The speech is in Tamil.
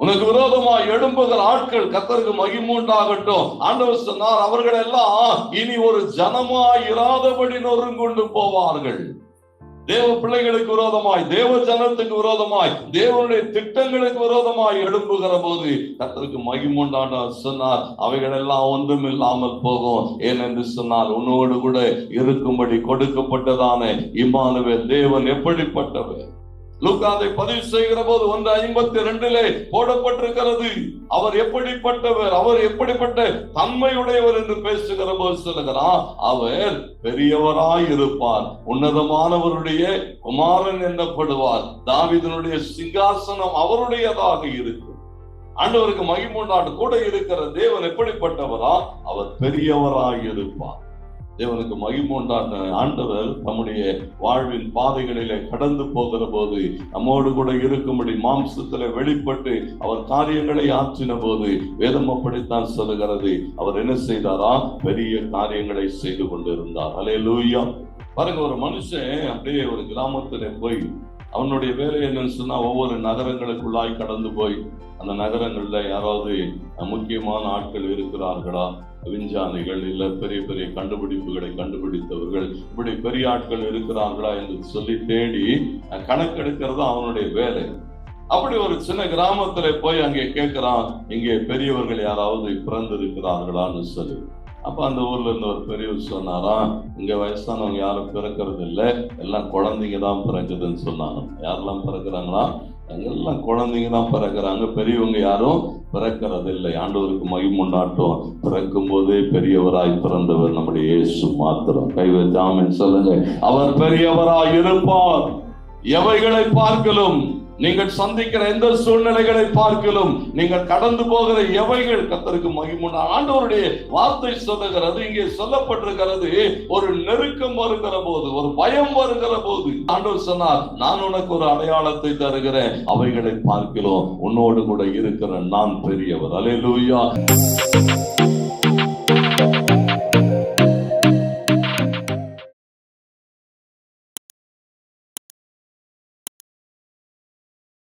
உனக்கு விரோதமாய் எழும்புகிற ஆட்கள் கர்த்தருக்கு மகிமை உண்டாகட்டும். ஆண்டவர் சொன்னார், அவர்கள் எல்லாம் இனி ஒரு ஜனமாய் இராதபடி நொறுங்குண்டு போவார்கள். தேவ பிள்ளைகளுக்கு விரோதமாய், தேவ ஜனத்துக்கு விரோதமாய், தேவனுடைய திட்டங்களுக்கு விரோதமாய் எழும்புகிற போது கர்த்தருக்கு மகிமை உண்டான சொன்னார், அவைகள் எல்லாம் ஒன்றும் இல்லாமல் போகும். ஏனென்று சொன்னால், உன்னோடு கூட இருக்கும்படி கொடுக்கப்பட்டதான இம்மானுவேல் தேவன் எப்படிப்பட்டவர். லூக்காவை பதிவு செய்கிற போது 1:52 போடப்பட்டிருக்கிறது. அவர் எப்படிப்பட்டவர், அவர் எப்படிப்பட்ட தன்மையுடையவர் என்று பேசுகிற போது சொல்லுகிறார், அவர் பெரியவராய் இருப்பார், உன்னதமானவருடைய குமாரன் என்னப்படுவார், தாவீதினுடைய சிங்காசனம் அவருடையதாக இருக்கும். ஆண்டவருக்கு மகிமை உண்டாட்டு கூட இருக்கிற தேவன் எப்படிப்பட்டவரா? அவர் பெரியவராய் இருப்பார். தேவனுக்கு மகிமை உண்டான ஆண்டவர் நம்முடைய வாழ்வின் பாதைகளிலே கடந்து போகிற போது நம்மோடு கூட இருக்கும்படி மாம்சத்திலே வெளிப்பட்டு அவர் காரியங்களை ஆற்றின போது வேதம் அப்படித்தான் சொல்லுகிறது. அவர் என்ன செய்தாரா? பெரிய காரியங்களை செய்து கொண்டிருந்தார். அல்லேலூயா. பாருங்க, ஒரு மனுஷன் அப்படியே ஒரு கிராமத்திலே போய் அவனுடைய வேலை என்னன்னு சொன்னா, ஒவ்வொரு நகரங்களுக்குள்ளாய் கடந்து போய் அந்த நகரங்கள்ல யாராவது முக்கியமான ஆட்கள் இருக்கிறார்களா, விஞ்ஞானிகள் இல்ல பெரிய பெரிய கண்டுபிடிப்புகளை கண்டுபிடித்தவர்கள், இப்படி பெரிய ஆட்கள் இருக்கிறார்களா என்று சொல்லி தேடி கணக்கெடுக்கிறது அவனுடைய வேலை. அப்படி ஒரு சின்ன கிராமத்துல போய் அங்கே கேட்கிறான், இங்கே பெரியவர்கள் யாராவது பிறந்து இருக்கிறார்களான்னு சொல்லி. அப்ப அந்த ஊர்ல இருந்து ஒரு பெரியவர் சொன்னாரா, இங்க வயசானவங்க யாரும் பிறக்கிறது இல்லை, எல்லாம் குழந்தைங்க தான் பிறக்குதுன்னு சொன்னாங்க. யாரெல்லாம் பிறக்கிறாங்களா? எல்லாம் குழந்தைங்க தான் பிறக்கிறாங்க, பெரியவங்க யாரும் பிறக்கிறது இல்லை. ஆண்டவருக்கு மகிமை உண்டாட்டும். பிறக்கும் போதே பெரியவராய் பிறந்தவர் நம்முடைய இயேசு மாத்திரம். கைவச்சு ஆமென் சொல்லுங்க. அவர் பெரியவராய் இருப்பார். எவைகளை பார்க்கலும், நீங்கள் சந்திக்கிற எந்த சூழ்நிலைகளை பார்க்கலும், நீங்கள் கடந்து போகிற எவைகள் கர்த்தருக்கு மகிமை. ஆண்டவருடைய வார்த்தை சொல்லுகிறது, இங்கே சொல்லப்பட்டிருக்கிறது, ஒரு நெருக்கம் வருகிற போது, ஒரு பயம் வருகிற போது ஆண்டவர் சொன்னார், நான் உனக்கு ஒரு அடையாளத்தை தருகிறேன், அவைகளை பார்க்கிறோம், உன்னோடு கூட இருக்கிற நான் பெரியவர். அல்லேலூயா.